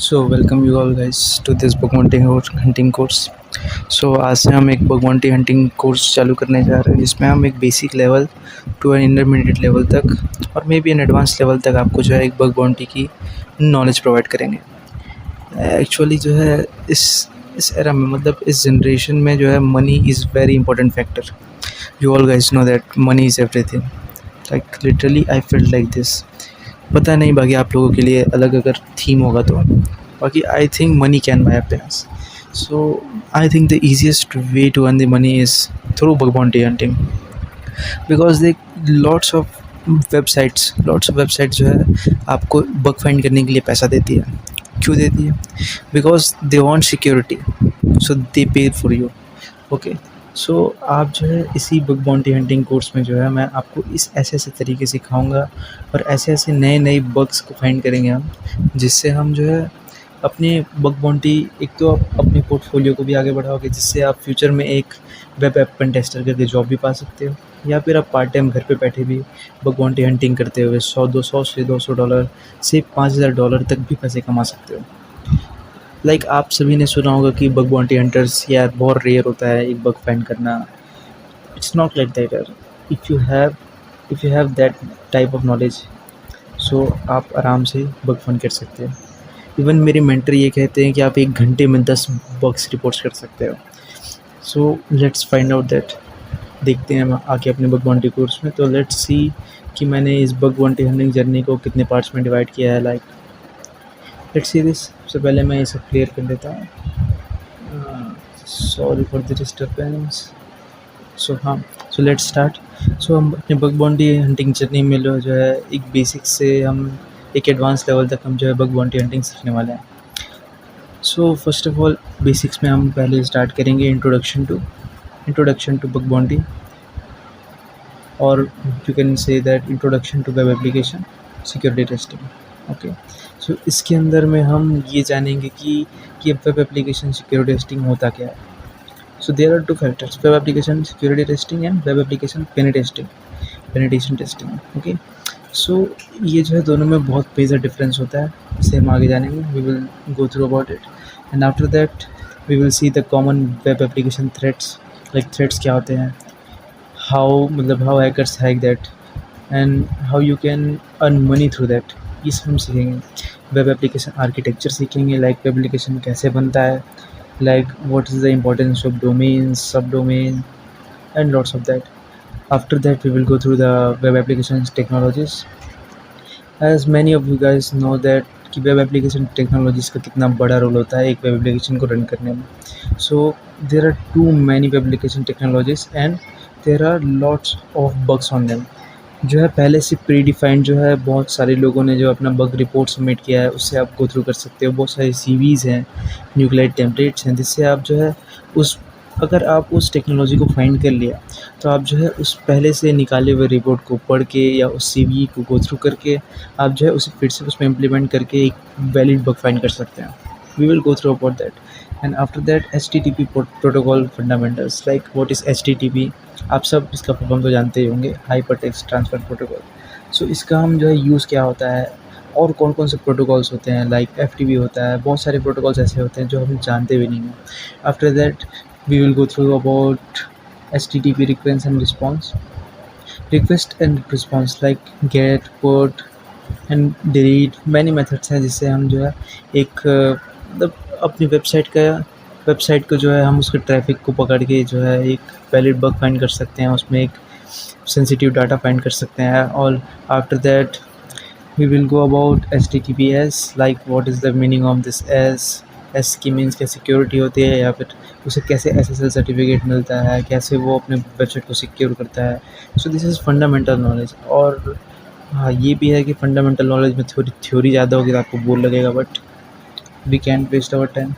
So welcome you all guys to this bug bounty hunting course. So आज से हम एक बगवांटी हंटिंग कोर्स चालू करने जा रहे हैं जिसमें हम एक basic level to an intermediate level तक और may be an advance level तक आपको जो है एक बगवांटी की नॉलेज प्रोवाइड करेंगे। एक्चुअली जो है इस एरा में मतलब इस जनरेशन में जो है money is very important factor. You all guys know that money is everything. Like literally I feel like this. पता नहीं बाकी आप लोगों के लिए अलग अगर थीम होगा तो बाकी I think money can buy happiness. So I think the easiest way to earn the money is through bug bounty hunting because they lots of websites जो है आपको बग फाइंड करने के लिए पैसा देती है। क्यों देती है? बिकॉज दे वांट सिक्योरिटी, सो दे पे फॉर यू। ओके, सो आप जो है इसी बग बाउंटी हंटिंग कोर्स में जो है मैं आपको इस ऐसे तरीके सिखाऊंगा और ऐसे नए बग्स को फाइंड करेंगे हम, जिससे हम जो है अपने बग बाउंटी एक तो आप अपने पोर्टफोलियो को भी आगे बढ़ाओगे, जिससे आप फ्यूचर में एक वेब ऐप पेन टेस्टर करके जॉब भी पा सकते हो, या फिर आप पार्ट टाइम घर पे बैठे भी बग बाउंटी हंटिंग करते हुए 100-200 से $200 से $5000 तक भी पैसे कमा सकते हो। लाइक आप सभी ने सुना होगा कि बग बाउंटी हंटर्स यार बहुत रेयर होता है एक बग फाइंड करना। इट्स नॉट लाइक दैट यार। If you have that type of knowledge, so आप आराम से बग फाइंड कर सकते हो। इवन मेरे मेंटर ये कहते हैं कि आप 1 घंटे में 10 बग्स रिपोर्ट्स कर सकते हो। So let's find out that. देखते हैं हम आगे अपने बग बाउंटी कोर्स में। तो लेट्स सी कि मैंने इस बग बाउंटी हंटिंग जर्नी को कितने पार्ट्स में डिवाइड किया है। Like let's see this. सबसे पहले मैं ये सब क्लियर कर लेता हूँ। Sorry for the disturbance. So let's start. So हम अपने बग बाउंटी हंटिंग जर्नी में जो है एक बेसिक से हम एक एडवांस लेवल तक हम जो है बग बाउंटी हंटिंग सीखने वाले हैं। So first of all basics में हम पहले स्टार्ट करेंगे इंट्रोडक्शन टू बग बाउंटी, और you can say that introduction to web application security testing. Okay, so इसके अंदर में हम ये जानेंगे कि वेब एप्लीकेशन सिक्योरिटी टेस्टिंग होता क्या है। So there are 2 factors, web application security testing and web application penetration testing. Okay, so ये जो है दोनों में बहुत मेजर डिफरेंस होता है, इसे हम आगे जानेंगे। We will go through about it and after that we will see the common web application threats. Like threats क्या होते हैं, how hackers hack that and how you can earn money through that, ये सब हम सीखेंगे। Web application architecture सीखेंगे, like web application कैसे बनता है, like what is the importance of domains, sub domain and lots of that. After that we will go through the web applications technologies. As many of you guys know that कि web application technologies का कितना बड़ा role होता है एक web application को run करने में। So there are too many web application technologies and there are lots of bugs on them. जो है पहले से प्री डिफाइंड जो है बहुत सारे लोगों ने जो अपना बग रिपोर्ट सबमिट किया है, उससे आप गो थ्रू कर सकते हो। बहुत सारे सीवीज़ हैं, न्यूक्लियर टेम्पलेट्स हैं, जिससे आप जो है अगर आप उस टेक्नोलॉजी को फाइंड कर लिया तो आप जो है उस पहले से निकाले हुए रिपोर्ट को पढ़ के या उस सीवी को गो थ्रू करके आप जो है उसे फिर से उसमें इम्प्लीमेंट करके एक वैलिड बग फाइंड कर सकते हैं। We will go through about that and after that HTTP protocol fundamentals. Like what is HTTP, आप सब इसका फॉर्म तो जानते ही होंगे, hypertext transfer protocol. So इसका हम जो है यूज़ क्या होता है और कौन कौन से प्रोटोकॉल्स होते हैं, लाइक FTP होता है, बहुत सारे प्रोटोकॉल्स ऐसे होते हैं जो हम जानते भी नहीं हैं। After that we will go through about HTTP request and response like get, put and delete, many methods हैं जिससे हम जो है एक मतलब अपनी वेबसाइट को जो है हम उसके ट्रैफिक को पकड़ के जो है एक वैलिड बग फाइंड कर सकते हैं, उसमें एक सेंसिटिव डाटा फाइंड कर सकते हैं। और after that we will go about HTTPS, like what is the meaning of this S की मीन्स क्या सिक्योरिटी होती है, या फिर उसे कैसे SSL सर्टिफिकेट मिलता है, कैसे वो अपने वेबसाइट को सिक्योर करता है। So this is fundamental knowledge. और हाँ, ये भी है कि फंडामेंटल नॉलेज में थ्योरी ज़्यादा होगी तो आपको बोर लगेगा, but we can waste our time.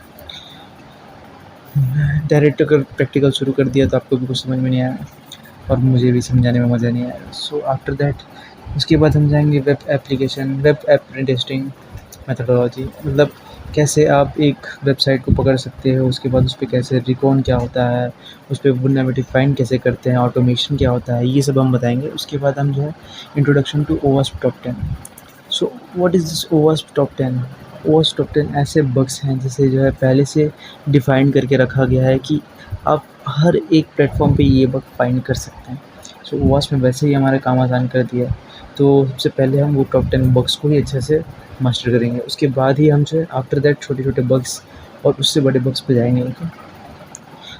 Direct अगर प्रैक्टिकल शुरू कर दिया तो आपको भी कुछ समझ में नहीं आया और मुझे भी समझाने में मज़ा नहीं आया। सो आफ्टर दैट उसके बाद हम जाएंगे वेब ऐप टेस्टिंग मेथडोलॉजी। मतलब कैसे आप एक वेबसाइट को पकड़ सकते हो, उसके बाद उस पर कैसे रिकॉन क्या होता है, उस पर वल्नरेबिलिटी फाइंड कैसे करते हैं, ऑटोमेशन क्या होता है, ये सब हम बताएंगे। उसके बाद हम जो है introduction to OWASP top 10। So what is this OWASP top 10? OS top 10 ऐसे बग्स हैं जिसे जो है पहले से डिफ़ाइन करके रखा गया है कि आप हर एक प्लेटफ़ॉर्म पे ये बग फाइंड कर सकते हैं। सो ओवास में वैसे ही हमारा काम आसान कर दिया है। तो सबसे पहले हम वो टॉप 10 बग्स को ही अच्छे से मास्टर करेंगे। उसके बाद ही हम जो है आफ्टर दैट छोटे-छोटे बग्स और उससे बड़े बग्स पे जाएँगे। Okay.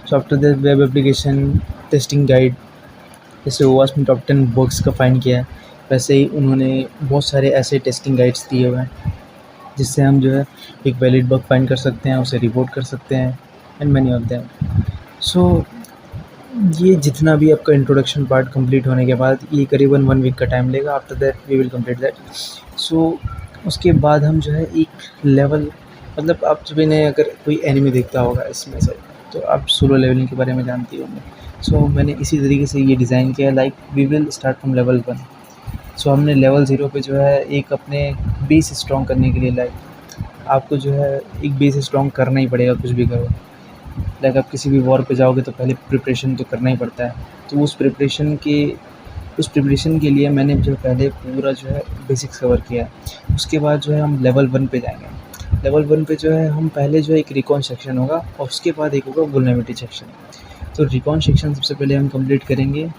So after that web application testing guide, जैसे ओवास में टॉप 10 बग्स का फाइंड किया है, वैसे ही उन्होंने बहुत सारे ऐसे टेस्टिंग गाइड्स दिए हुए हैं जिससे हम जो है एक वैलिड बग फाइंड कर सकते हैं, उसे रिपोर्ट कर सकते हैं एंड मैनी ऑफ देम। सो ये जितना भी आपका इंट्रोडक्शन पार्ट कंप्लीट होने के बाद ये करीबन 1 वीक का टाइम लेगा। After that we will complete that. So उसके बाद हम जो है एक लेवल, मतलब आप सभी ने अगर कोई एनिमे देखता होगा इसमें से, तो आप सोलो लेवलिंग के बारे में जानते होंगे। सो मैंने इसी तरीके से ये डिज़ाइन किया है, like we will start from level 1। सो हमने लेवल 0 पे जो है एक अपने बेस स्ट्रॉन्ग करने के लिए, लाइक आपको जो है एक बेस स्ट्रॉन्ग करना ही पड़ेगा कुछ भी करो। लाइक आप किसी भी वॉर पे जाओगे तो पहले प्रिपरेशन तो करना ही पड़ता है। तो उस प्रिपरेशन के लिए मैंने जो पहले पूरा जो है बेसिक्स कवर किया है। उसके बाद जो है हम लेवल 1 पे जाएँगे। लेवल 1 पे जो है हम पहले जो है एक रिकॉन सेक्शन होगा और उसके बाद एक होगा वल्नरेबिलिटी सेक्शन। तो रिकॉन सेक्शन सबसे पहले हम कंप्लीट करेंगे।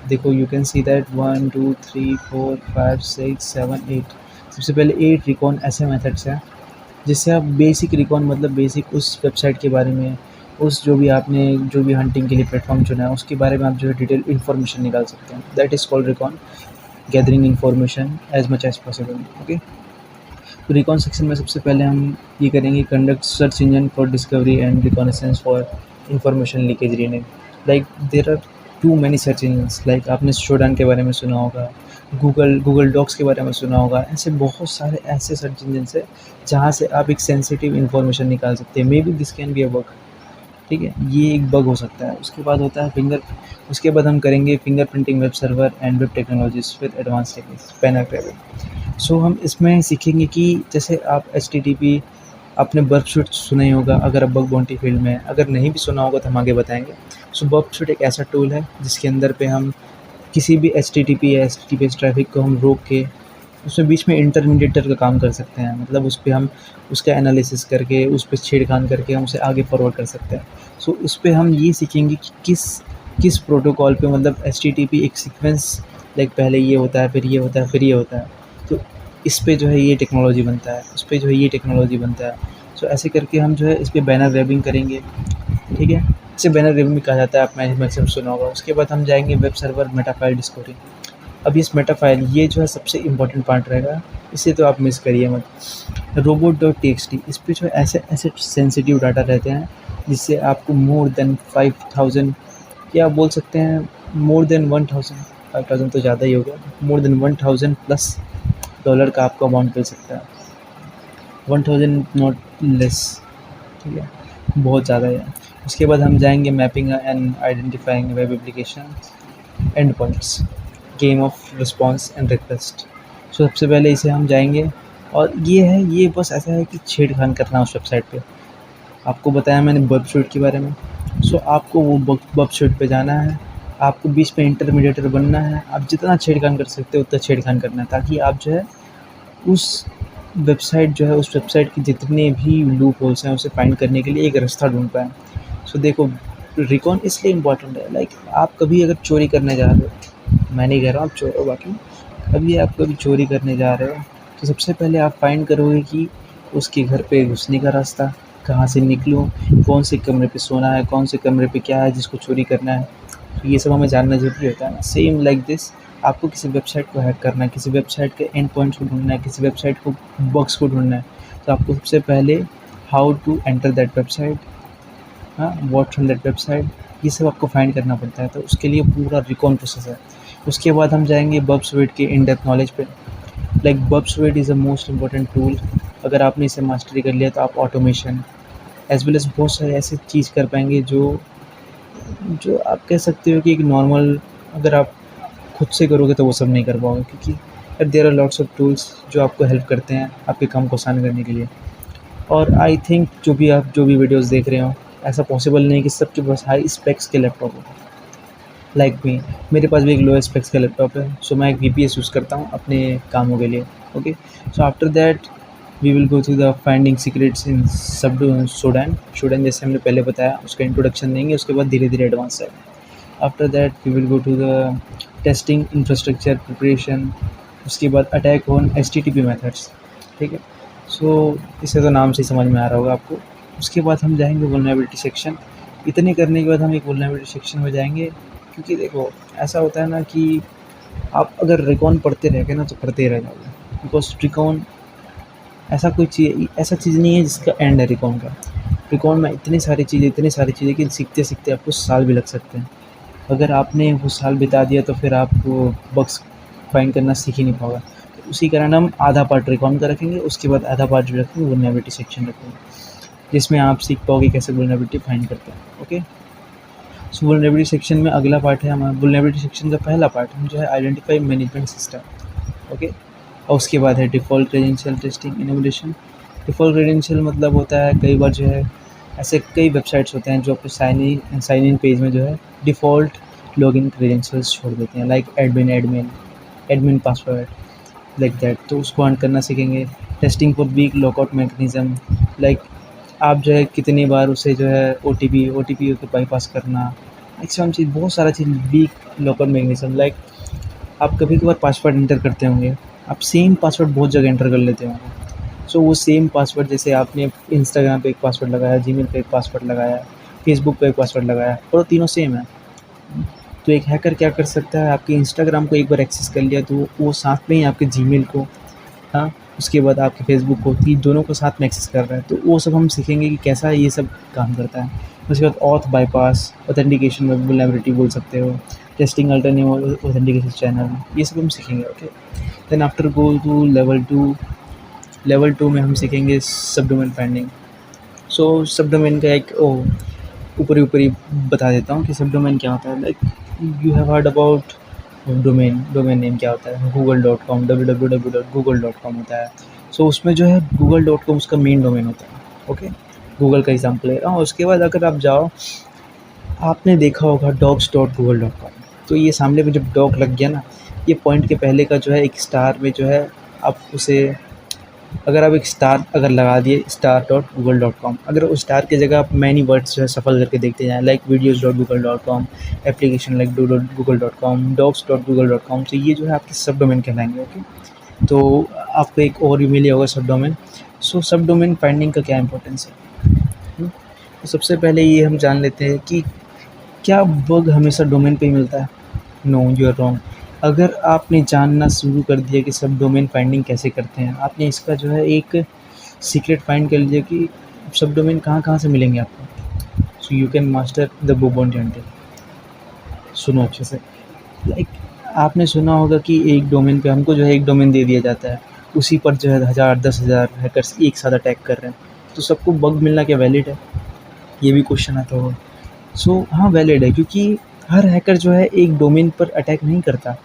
देखो यू कैन सी दैट 1 2 3 4 5 6 7 8, सबसे पहले 8 रिकॉन ऐसे मेथड्स हैं जिससे आप बेसिक रिकॉन, मतलब बेसिक उस वेबसाइट के बारे में, उस जो भी आपने जो भी हंटिंग के लिए प्लेटफॉर्म चुना है उसके बारे में आप जो है डिटेल इन्फॉर्मेशन निकाल सकते हैं। That is called recon, gathering information as much as possible. Okay. तो रिकॉन सेक्शन में सबसे पहले हम ये करेंगे, conduct search engine for discovery and reconnaissance for information leakage rename. Like there are too many search engines, like आपने Shodan के बारे में सुना होगा, गूगल डॉक्स के बारे में सुना होगा। ऐसे बहुत सारे ऐसे सर्च इंजन्स है जहाँ से आप एक सेंसिटिव इन्फॉर्मेशन निकाल सकते हैं। May be this can be a bug, ठीक है, ये एक बग हो सकता है। उसके बाद होता है उसके बाद हम करेंगे fingerprinting web server and web technologies with advance techniques, banner grabbing. So हम इसमें सीखेंगे कि जैसे आप HTTP, आपने बर्फ शूट सुना ही होगा अगर आप बग बाउंटी फील्ड में है, अगर नहीं भी सुना होगा तो हम आगे बताएंगे। सो बर्फ शूट एक ऐसा टूल है जिसके अंदर पे हम किसी भी HTTP या HTTPS ट्रैफिक को हम रोक के उसमें बीच में इंटरमीडिएटर का काम कर सकते हैं। मतलब उस पे हम उसका एनालिसिस करके उस पे छेड़खानी करके हम उसे आगे फॉरवर्ड कर सकते हैं। सो उस पे हम ये सीखेंगे कि किस प्रोटोकॉल पे, मतलब HTTP एक सीक्वेंस, लाइक पहले ये होता है फिर ये होता है फिर ये होता है, तो इस पे जो है ये टेक्नोलॉजी बनता है, उस पे जो है ये टेक्नोलॉजी बनता है। सो ऐसे करके हम जो है इस पे बैनर रैपिंग करेंगे, ठीक है। इसे बैनर रैपिंग भी कहा जाता है, आपने मैक्सिमम सुना होगा। उसके बाद हम जाएंगे वेब सर्वर मेटाफाइल डिस्कवरी। अब इस मेटाफाइल, ये जो है सबसे इम्पोर्टेंट पार्ट रहेगा, इसे तो आप मिस करिए मत। robot.txt, इस पे जो है ऐसे ऐसे सेंसिटिव डाटा रहते हैं जिससे आपको मोर देन 5000, या आप बोल सकते हैं मोर देन 1000, 5000 तो ज़्यादा ही हो गया, मोर देन 1000 प्लस डॉलर का आपको अमाउंट मिल सकता है। 1000 नॉट लेस, ठीक है, बहुत ज़्यादा है। उसके बाद हम जाएंगे mapping and identifying web application end points, game of response and request. So सबसे पहले इसे हम जाएंगे, और ये बस ऐसा है कि छेड़खानी करना उस वेबसाइट पे। आपको बताया मैंने बग शूट के बारे में। सो आपको वो बग शूट पे जाना है, आपको बीच में इंटरमीडिएटर बनना है। आप जितना छेड़खानी कर सकते हो उतना छेड़खानी करना है, ताकि आप जो है उस उस वेबसाइट के जितने भी लूप होल्स हैं उसे फाइंड करने के लिए एक रास्ता ढूँढ पाएँ। सो देखो, रिकॉन इसलिए इम्पोर्टेंट है, लाइक आप कभी अगर चोरी करने जा रहे हो, मैं नहीं कह रहा हूँ आप चोर हो, बाकी कभी आप कभी चोरी करने जा रहे हो तो सबसे पहले आप फाइंड करोगे कि उसके घर पे घुसने का रास्ता, कहाँ से निकलूँ, कौन से कमरे पे सोना है, कौन से कमरे पे क्या है जिसको चोरी करना है। तो ये सब हमें जानना ज़रूरी होता है ना। सेम लाइक दिस, आपको किसी वेबसाइट को हैक करना है, किसी वेबसाइट के एंड पॉइंट्स को ढूँढना है, किसी वेबसाइट को बग्स को ढूँढना है, तो आपको सबसे पहले how to enter that website, हाँ, व्हाट फ्रॉम दैट वेबसाइट, ये सब आपको फाइंड करना पड़ता है। तो उसके लिए पूरा रिकॉन प्रोसेस है। उसके बाद हम जाएंगे बब स्वीट के इन डेप्थ नॉलेज पे। लाइक बब sweet is a most important tool. अगर आपने इसे मास्टरी कर लिया तो आप ऑटोमेशन एज वेल एज बहुत सारे ऐसे चीज़ कर पाएंगे जो जो आप कह सकते हो कि एक नॉर्मल अगर आप खुद से करोगे तो वो सब नहीं कर पाओगे, क्योंकि there are lots of tools जो आपको हेल्प करते हैं आपके काम को आसान करने के लिए। और आई थिंक जो भी वीडियोस देख रहे हो, ऐसा पॉसिबल नहीं है कि सबके पास हाई स्पेक्स के लैपटॉप हो। लाइक मी, मेरे पास भी एक लो स्पेक्स का लैपटॉप है। सो मैं एक VPS यूज़ करता हूँ अपने कामों के लिए। Okay. So after that we will go through the finding secrets in sub Shodan. शोडैन जैसे हमने पहले बताया उसका इंट्रोडक्शन देंगे, उसके बाद धीरे धीरे एडवांस है। After that we will go to the testing infrastructure preparation, उसके बाद अटैक ऑन HTTP मेथड्स। ठीक है, सो इसे तो नाम से ही समझ में आ रहा होगा आपको। उसके बाद हम जाएंगे वल्नरेबिलिटी सेक्शन। इतने करने के बाद हम एक वल्नरेबिलिटी सेक्शन में जाएंगे, क्योंकि देखो ऐसा होता है ना कि आप अगर रिकॉन पढ़ते रह गए ना तो पढ़ते ही रह जाओगे, बिकॉज रिकॉन ऐसा चीज़ नहीं है जिसका एंड है रिकॉन का। रिकॉन में इतनी सारी चीज़ें कि सीखते सीखते आपको साल भी लग सकते हैं। अगर आपने वो साल बिता दिया तो फिर आप बग्स फाइंड करना सीख ही नहीं पाओगे। तो उसी कारण हम आधा पार्ट रिकॉन का रखेंगे, उसके बाद आधा पार्ट जो रखेंगे वल्नरेबिलिटी सेक्शन रखेंगे, जिसमें आप सीख पाओगे कैसे वल्नरेबिलिटी फाइंड करते हैं। ओके, सो वल्नरेबिलिटी सेक्शन में अगला पार्ट है हमारा। वल्नरेबिलिटी सेक्शन का पहला पार्ट हम जो है आइडेंटिफाई मैनेजमेंट सिस्टम। ओके, और उसके बाद है default credential testing innovation. Default credential मतलब होता है कई बार जो है ऐसे कई वेबसाइट्स होते हैं जो अपने साइन इन पेज में जो है डिफ़ॉल्ट लॉगिन क्रेडेंशियल्स छोड़ देते हैं, like admin password, like that. तो उसको ऑन करना सीखेंगे। Testing for weak lockout mechanism, like आप जो है कितनी बार उसे जो है ओ टी पी को बाईपास करना, मैक्सिमम चीज़ बहुत सारा चीज़ वीक लॉकआउट मैकेनिज्म। लाइक आप कभी कभार पासवर्ड एंटर करते होंगे, आप सेम पासवर्ड बहुत जगह एंटर कर लेते होंगे। सो वो सेम पासवर्ड, जैसे आपने इंस्टाग्राम पे एक पासवर्ड लगाया, जीमेल पे एक पासवर्ड लगाया, फेसबुक पे एक पासवर्ड लगाया, और वो तीनों सेम है। तो एक हैकर क्या कर सकता है, आपके इंस्टाग्राम को एक बार एक्सेस कर लिया तो वो साथ में ही आपके जीमेल को, हाँ, उसके बाद आपके फेसबुक को, तीन दोनों को साथ में एक्सेस कर रहा है। तो वो सब हम सीखेंगे कि कैसा ये सब काम करता है। उसके बाद ऑथ बाईपास, ऑथेंटिकेशन में वल्नरेबिलिटी बोल सकते हो, टेस्टिंग अल्टरनेटिव ऑथेंटिकेशन चैनल, ये सब हम सीखेंगे। Okay, then after go to level two में हम सीखेंगे सब डोमेन फाइंडिंग। सो सब डोमेन का एक ऊपरी ऊपरी बता देता हूँ कि सब डोमेन क्या होता है। Like you have heard about domain name क्या होता है, google.com, www.google.com होता है। सो उसमें जो है google.com उसका मेन डोमेन होता है। ओके, गूगल का एग्जाम्पल ले रहा हूँ। उसके बाद अगर आप जाओ, आपने देखा होगा dogs.google.com, तो ये सामने में जब डॉग लग गया ना, ये पॉइंट के पहले का जो है एक स्टार में जो है आप उसे, अगर आप एक स्टार अगर लगा दिए star.google.com, अगर उस स्टार की जगह आप मैनी वर्ड्स जो है सफल करके देखते जाएँ, like videos.google.com, application like do.google.com, docs.google.com, तो ये जो है आपके सब डोमेन कहलाएंगे। ओके, तो आपको एक और मिल होगा सब डोमेन। सो सब डोमेन फाइंडिंग का क्या इंपॉर्टेंस है। तो सबसे पहले ये हम जान लेते हैं कि क्या बग हमेशा डोमेन पे ही मिलता है। No, you are wrong. अगर आपने जानना शुरू कर दिया कि सब डोमेन फाइंडिंग कैसे करते हैं, आपने इसका जो है एक सीक्रेट फाइंड कर लिया कि सब डोमेन कहाँ कहाँ से मिलेंगे आपको, so you can master the book on hunting. सुनो अच्छे से। लाइक आपने सुना होगा कि एक डोमेन पे हमको जो है एक डोमेन दे दिया जाता है, उसी पर जो है 1000-10,000 हैकर्स एक साथ अटैक कर रहे हैं, तो सबको बग मिलना क्या वैलिड है, ये भी क्वेश्चन आता होगा। सो हाँ, वैलिड है, क्योंकि हर हैकर जो है एक डोमेन पर अटैक नहीं करता,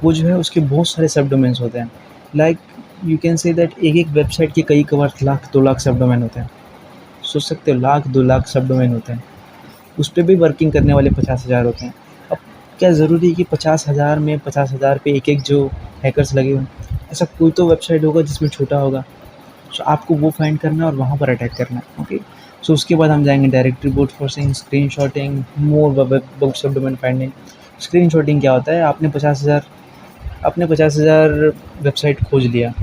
वो जो है उसके बहुत सारे सब डोमेन्स होते हैं। Like you can say that एक एक वेबसाइट के कई कभार लाख 2 लाख सब डोमेन होते हैं। सोच सकते हो, लाख 2 लाख सब डोमेन होते हैं, उस पर भी वर्किंग करने वाले 50,000 होते हैं। अब क्या ज़रूरी है कि 50,000 में 50,000 पे एक एक जो हैकर्स लगे हों, ऐसा कोई तो वेबसाइट होगा जिसमें छोटा होगा। सो आपको वो फाइंड करना है और वहाँ पर अटैक करना है। ओके, सो उसके बाद हम जाएंगे डायरेक्टरी ब्रूट फोर्सिंग, स्क्रीनशॉटिंग, मोर वेब सब डोमेन फाइंडिंग। स्क्रीनशॉटिंग क्या होता है, आपने 50,000 वेबसाइट खोज लिया,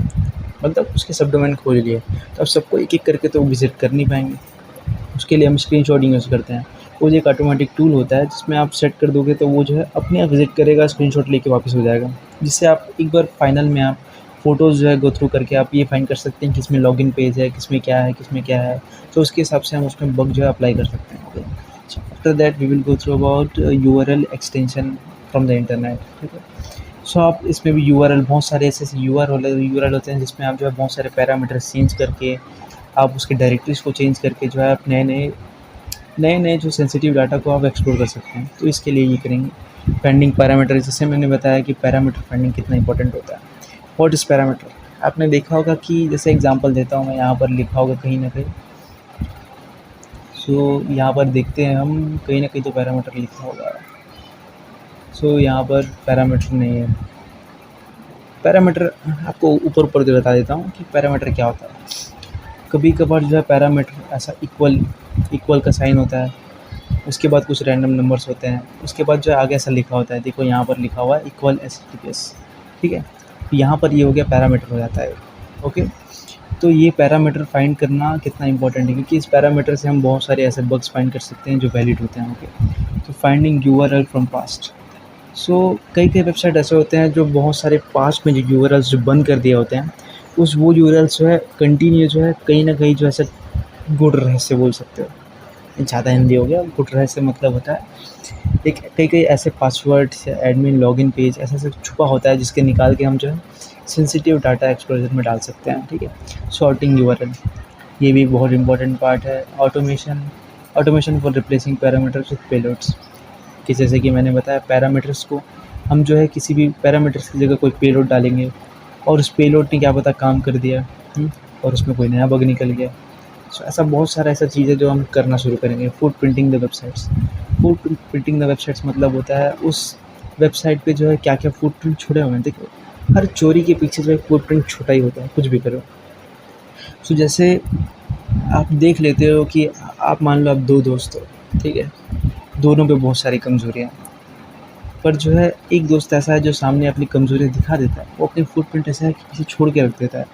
मतलब उसके सब डोमेन खोज लिए, तो अब सबको एक एक करके तो विजिट कर नहीं पाएंगे। उसके लिए हम स्क्रीनशॉटिंग यूज़ करते हैं। वो एक ऑटोमेटिक टूल होता है जिसमें आप सेट कर दोगे तो वो जो है अपने आप विजिट करेगा, स्क्रीनशॉट लेके वापस हो जाएगा, जिससे आप एक बार फाइनल में आप फ़ोटोज़ जो है गो थ्रू करके आप ये फाइंड कर सकते हैं किसमें लॉगिन पेज है, किसमें क्या है, किसमें क्या है। तो उसके हिसाब से हम उसमें बग जो है अप्लाई कर सकते हैं। Okay, after that we will go through about URL extension from the internet. ठीक है, सो आप इसमें भी यूआरएल, बहुत सारे ऐसे यूआरएल होते हैं जिसमें आप जो है बहुत सारे पैरामीटर्स चेंज करके, आप उसके डायरेक्टरीज़ को चेंज करके जो है आप नए जो सेंसिटिव डाटा को आप एक्सप्लोर कर सकते हैं। तो इसके लिए ये करेंगे फाइंडिंग पैरामीटर। जैसे मैंने बताया कि पैरामीटर फाइंडिंग कितना इंपॉर्टेंट होता है। व्हाट इज़ पैरामीटर, आपने देखा होगा कि जैसे एग्जांपल देता हूँ मैं, यहाँ पर लिखा होगा कहीं ना कहीं। सो यहाँ पर देखते हैं हम, कहीं ना कहीं तो पैरामीटर लिखा होगा। सो यहाँ पर पैरामीटर नहीं है। पैरामीटर आपको ऊपर जो बता देता हूँ कि पैरामीटर क्या होता है। कभी कभार जो है पैरामीटर ऐसा इक्वल का साइन होता है, उसके बाद कुछ रैंडम नंबर्स होते हैं, उसके बाद जो है आगे ऐसा लिखा होता है, देखो यहाँ पर लिखा हुआ है इक्वल एच, ठीक है। यहाँ पर ये हो गया पैरामीटर हो जाता है। ओके, तो ये पैरामीटर फाइंड करना कितना इंपॉर्टेंट है, क्योंकि इस पैरामीटर से हम बहुत सारे ऐसे बग्स फाइंड कर सकते हैं जो वैलिड होते हैं। ओके, तो फाइंडिंग यूआरएल फ्रॉम पास्ट। सो कई वेबसाइट ऐसे होते हैं जो बहुत सारे पास्ट में जो यूआरएल्स जो बंद कर दिए होते हैं, उस वो यूआरएल्स जो है कंटिन्यू जो है कहीं ना कहीं जो ऐसा गुड रहस्य बोल सकते हो, ज़्यादा हिंदी हो गया। गुड रहस्य मतलब होता है एक कई ऐसे पासवर्ड या एडमिन लॉगिन पेज ऐसा सब छुपा होता है जिसके निकाल के हम जो है सेंसिटिव डाटा एक्सप्लोजर में डाल सकते हैं, ठीक है। सॉर्टिंग यूआरएल, ये भी बहुत इंपॉर्टेंट पार्ट है। Automation for replacing parameters with payloads, कि जैसे कि मैंने बताया पैरामीटर्स को हम जो है किसी भी पैरामीटर्स की जगह कोई पेलोड डालेंगे और उस पेलोड ने क्या पता काम कर दिया और उसमें कोई नया बग निकल गया। सो ऐसा बहुत सारा ऐसा चीज़ है जो हम करना शुरू करेंगे। फूड प्रिंटिंग द वेबसाइट्स मतलब होता है उस वेबसाइट पे जो है क्या क्या फूड प्रिंट छुड़े हुए हैं। देखो, हर चोरी के पीछे जो है फूड प्रिंट छुटा ही होता है, कुछ भी करो। सो जैसे आप देख लेते हो कि आप मान लो आप दो दोस्त हो, ठीक है, दोनों पे बहुत सारी कमज़ोरियाँ, पर जो है एक दोस्त ऐसा है जो सामने अपनी कमज़ोरियाँ दिखा देता है, वो अपनी फुटप्रिंट ऐसा है कि किसी छोड़ के रख देता है।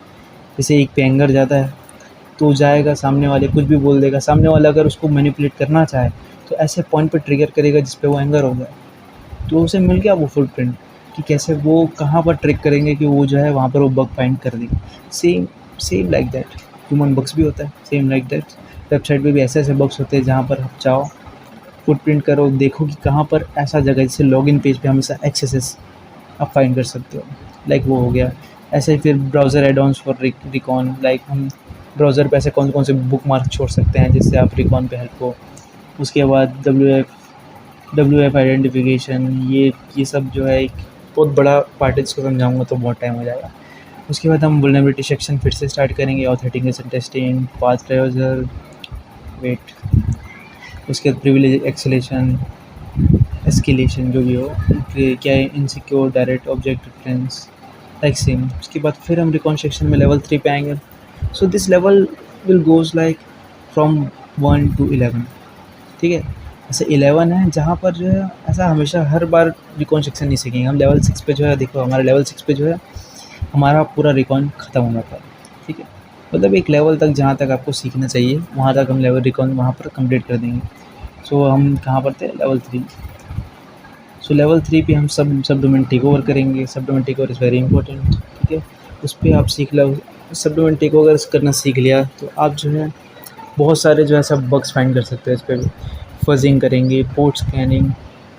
जैसे एक पे एंगर ज़्यादा है तो जाएगा सामने वाले कुछ भी बोल देगा, सामने वाला अगर उसको मैनिपुलेट करना चाहे तो ऐसे पॉइंट पर ट्रिगर करेगा जिस पे वो एंगर हो गया, तो उसे मिल गया वो फुटप्रिंट कि कैसे वो कहाँ पर ट्रिक करेंगे कि वो जो है वहाँ पर वो बग फाइंड कर देंगे। Same like that human bugs भी होता है, सेम लाइक दैट वेबसाइट पे भी ऐसे बग्स होते हैं जहाँ पर आप चाहो फुटप्रिंट करो, देखो कि कहाँ पर ऐसा जगह जैसे लॉगिन पेज पे हमेशा एक्सेस आप फाइंड कर सकते हो, लाइक वो हो गया। ऐसे ही फिर browser add-ons for recon, like हम ब्राउज़र पे ऐसे कौन से बुक मार्क छोड़ सकते हैं जिससे आप रिकॉन पे हेल्प हो। उसके बाद डब्ल्यू एफ आइडेंटिफिकेशन, ये सब जो है एक बहुत बड़ा पार्ट है जिसको समझाऊँगा तो बहुत टाइम हो जाएगा। उसके बाद हम वल्नरेबिलिटी सेक्शन फिर से स्टार्ट करेंगे, authentication testing, path traversal, wait, उसके बाद प्रिविलेज एस्केलेशन जो भी हो, क्या है insecure direct object reference, like same. उसके बाद फिर हम रिकॉन सेक्शन में लेवल 3 पे आएंगे। So this level will goes like from 1 to 11, ठीक है। ऐसे 11 है जहाँ पर जो है ऐसा हमेशा हर बार रिकॉन सेक्शन नहीं सीखेंगे हम। लेवल 6 पे जो है देखो, हमारा लेवल 6 पे जो है हमारा पूरा रिकॉन ख़त्म हो जाता है, ठीक है। मतलब एक लेवल तक जहाँ तक आपको सीखना चाहिए वहाँ तक हम लेवल रिकॉन वहाँ पर कंप्लीट कर देंगे। सो हम कहाँ पर थे, लेवल 3। सो लेवल 3 पे हम सब डोमेन टेक ओवर करेंगे। सब domain take over is very important, ठीक है। उस पर आप सीख लो, सब डोमेन टेक ओवर करना सीख लिया तो आप जो है बहुत सारे जो है सब बग्स फाइंड कर सकते हैं इस पर भी। फजिंग करेंगे, पोर्ट स्कैनिंग,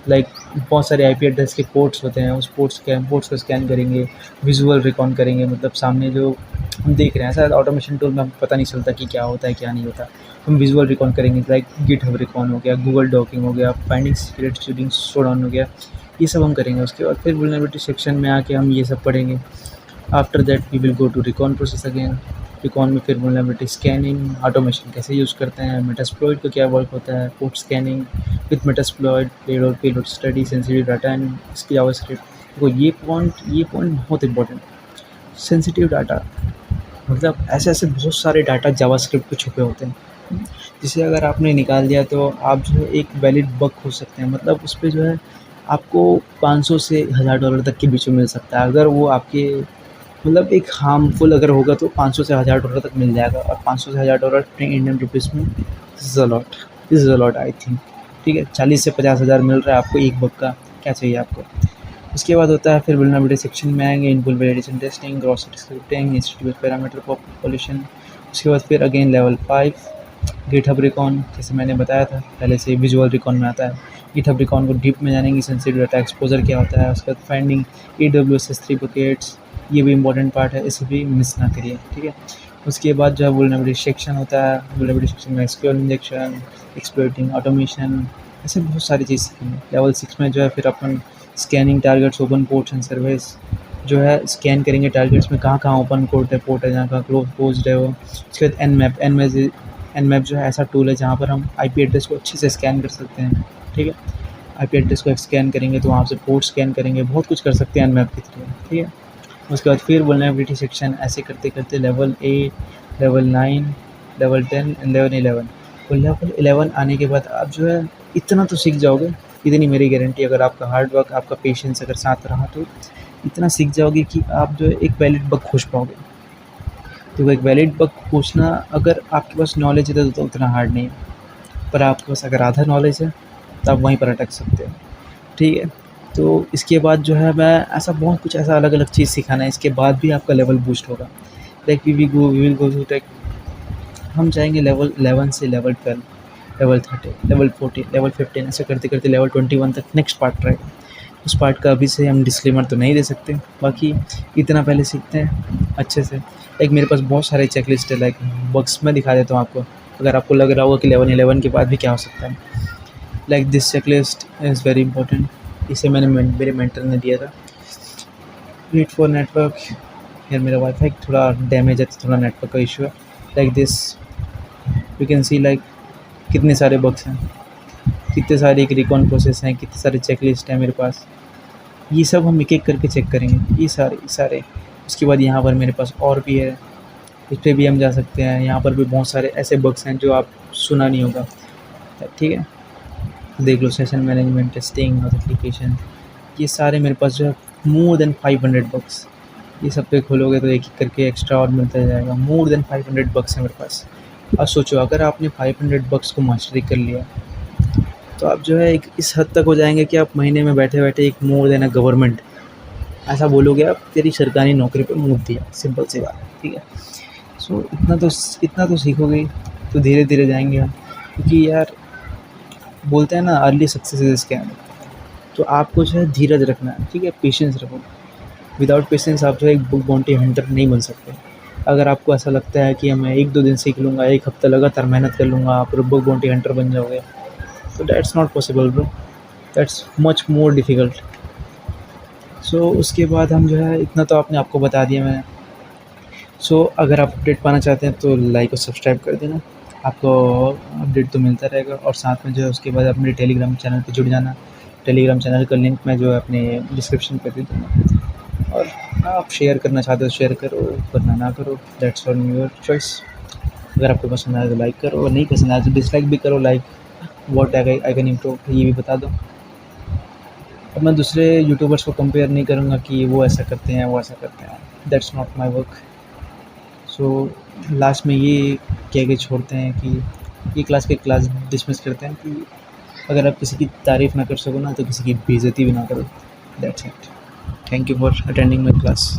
लाइक बहुत सारे आईपी एड्रेस के पोर्ट्स होते हैं, उस पोर्ट्स को स्कैन करेंगे। विजुअल रिकॉन करेंगे, मतलब सामने जो हम देख रहे हैं ऐसा ऑटोमेशन टूल में हमको पता नहीं चलता कि क्या होता है क्या नहीं होता, हम विजुअल रिकॉन करेंगे, लाइक गिटहब रिकॉन हो गया, गूगल डॉकिंग हो गया, फाइंडिंग सीक्रेट शूटिंग शोडाउन हो गया, ये सब हम करेंगे। उसके बाद फिर वल्नरेबिलिटी सेक्शन में आके हम ये सब पढ़ेंगे। After that we will go to recon process again. Recon में फिर वल्नरेबिलिटी स्कैनिंग, ऑटोमेशन कैसे यूज़ करते हैं, मेटास्प्लॉइट का क्या वर्क होता है, port scanning with Metasploit, payload study, sensitive data and इसकी जावास्क्रिप्ट। देखो ये पॉइंट बहुत इंपॉर्टेंट। सेंसिटिव डाटा मतलब ऐसे बहुत सारे डाटा जावास्क्रिप्ट पे छुपे होते हैं, जिसे अगर आपने निकाल दिया तो आप जो है एक वैलिड बग हो सकते हैं। मतलब उस पर जो है आपको 500 से $1000 तक के बीच में मिल सकता है। अगर वो आपके मतलब एक हार्मफुल अगर होगा तो 500 से $1000 तक मिल जाएगा, और 500 से $1000 अपने इंडियन रुपीज़ में this is a lot I think, ठीक है। 40 से 50 हज़ार मिल रहा है आपको एक बग का, क्या चाहिए आपको। उसके बाद होता है फिर वल्नरेबिलिटी सेक्शन में आएंगे, input validation testing, cross scripting, institute parameter population. उसके बाद फिर अगेन लेवल 5 गिटहब रिकॉन, जैसे मैंने बताया था पहले से विजुअल रिकॉन में आता है। गिटहब रिकॉन को डीप में जानेंगे, सेंसिटिव डाटा एक्सपोजर क्या होता है। उसके बाद फाइंडिंग AWS S3 बकेट्स, ये भी इंपॉर्टेंट पार्ट है, इसे भी मिस ना करिए, ठीक है। उसके बाद जो है वल्नरेबिलिटी सेक्शन होता है, वल्नरेबिलिटी सेक्शन में एसक्यूएल इंजेक्शन, एक्सप्लॉइटिंग ऑटोमेशन, ऐसे बहुत सारी चीज़ सीखेंगे। लेवल 6 में जो है फिर अपन scanning targets, open ports and service, जो है स्कैन करेंगे टारगेट्स में कहाँ ओपन पोर्ट है जहाँ कहाँ क्लोज्ड है वो। उसके बाद एनमैप जो है ऐसा टूल है जहाँ पर हम आईपी एड्रेस को अच्छे से स्कैन कर सकते हैं, ठीक है। आईपी एड्रेस को स्कैन करेंगे तो वहाँ से पोर्ट स्कैन करेंगे, बहुत कुछ कर सकते हैं एनमैप के थ्रू, ठीक है। उसके बाद फिर वल्नरेबिलिटी सेक्शन, ऐसे करते करते level 8, level 9, level 10 and level 11। तो लेवल 11 आने के बाद आप जो है इतना तो सीख जाओगे, इतनी मेरी गारंटी, अगर आपका हार्ड वर्क, आपका पेशेंस अगर साथ रहा तो इतना सीख जाओगे कि आप जो है एक वैलिड बग खोज पाओगे। तो एक वैलिड बग खोजना अगर आपके पास नॉलेज है तो उतना हार्ड नहीं है, पर आपके पास अगर आधा नॉलेज है तो आप वहीं पर अटक सकते हो। ठीक है, तो इसके बाद जो है मैं ऐसा बहुत कुछ ऐसा अलग अलग चीज़ सिखाना है, इसके बाद भी आपका लेवल बूस्ट होगा। Like we will go to tech, हम जाएंगे लेवल 11 से लेवल 12, लेवल 13, लेवल 14, लेवल 15, ऐसे करते करते लेवल 21 तक नेक्स्ट पार्ट रहेगा। उस पार्ट का अभी से हम डिस्क्लेमर तो नहीं दे सकते, बाकी इतना पहले सीखते हैं अच्छे से। लाइक मेरे पास बहुत सारे चेकलिस्ट है, लाइक बॉक्स में दिखा देता हूँ आपको, अगर आपको लग रहा होगा कि लेवल 11 के बाद भी क्या हो सकता है। Like this checklist is very important, इसे मैंने मेरे मेंटर ने दिया था। वेट फॉर नेटवर्क, यार मेरा वाईफाई थोड़ा डैमेज है तो थोड़ा नेटवर्क का इशू है। Like this you can see, like कितने सारे बग्स हैं, कितने सारे एक रिकॉन प्रोसेस हैं, कितने सारे चेकलिस्ट हैं मेरे पास, ये सब हम एक एक करके चेक करेंगे, ये सारे। उसके बाद यहाँ पर मेरे पास और भी है, इस पर भी हम जा सकते हैं। यहाँ पर भी बहुत सारे ऐसे बग्स हैं जो आप सुना नहीं होगा। ठीक है, देख लो, सेशन मैनेजमेंट, टेस्टिंग, नोटिफिकेशन, ये सारे मेरे पास जो है मोर देन 500 बग्स। ये सब पे खोलोगे तो एक एक करके एक्स्ट्रा और मिलता जाएगा। मोर देन 500 बग्स हैं मेरे पास। अब सोचो, अगर आपने 500 बग्स को मास्टरी कर लिया तो आप जो है एक इस हद तक हो जाएंगे कि आप महीने में बैठे बैठे एक मोर देन अ गवर्नमेंट, ऐसा बोलोगे आप, तेरी सरकारी नौकरी पे मूव दिया, सिंपल सी बात। ठीक है, सो इतना तो सीखोगे तो धीरे धीरे जाएंगे हम, क्योंकि यार बोलते हैं ना, अर्ली सक्सेस इज स्कैम। तो आपको जो है धीरज रखना है, ठीक है, पेशेंस रखो। विदाउट पेशेंस आप जो है एक बुक बाउंटी हंटर नहीं बन सकते। अगर आपको ऐसा लगता है कि मैं 1-2 दिन सीख लूँगा, 1 हफ्ता लगातार मेहनत कर लूँगा, आप बुक बाउंटी हंटर बन जाओगे, तो that's not possible bro, that's much more difficult. So उसके बाद हम जो है, इतना तो आपने आपको बता दिया मैंने। सो अगर आप अपडेट पाना चाहते हैं तो लाइक और सब्सक्राइब कर देना, आपको अपडेट तो मिलता रहेगा। और साथ में जो है उसके बाद अपने टेलीग्राम चैनल पे जुड़ जाना। टेलीग्राम चैनल का लिंक मैं जो है अपने डिस्क्रिप्शन पे दे दूँगा। और आप शेयर करना चाहते हो शेयर करो, वरना ना करो, दैट्स ऑन योर चॉइस। अगर आपको पसंद आया तो लाइक करो, और नहीं पसंद आया तो डिसलाइक भी करो। Like what I can improve, ये भी बता दो। अब मैं दूसरे यूट्यूबर्स को कंपेयर नहीं करूँगा कि वो ऐसा करते हैं, वो ऐसा करते हैं, that's not my work. So last में ये कह के छोड़ते हैं कि ये क्लास डिसमिस करते हैं कि अगर आप किसी की तारीफ़ ना कर सको ना, तो किसी की बेइज़्ज़ती भी ना करो। That's it. Thank you for attending my class.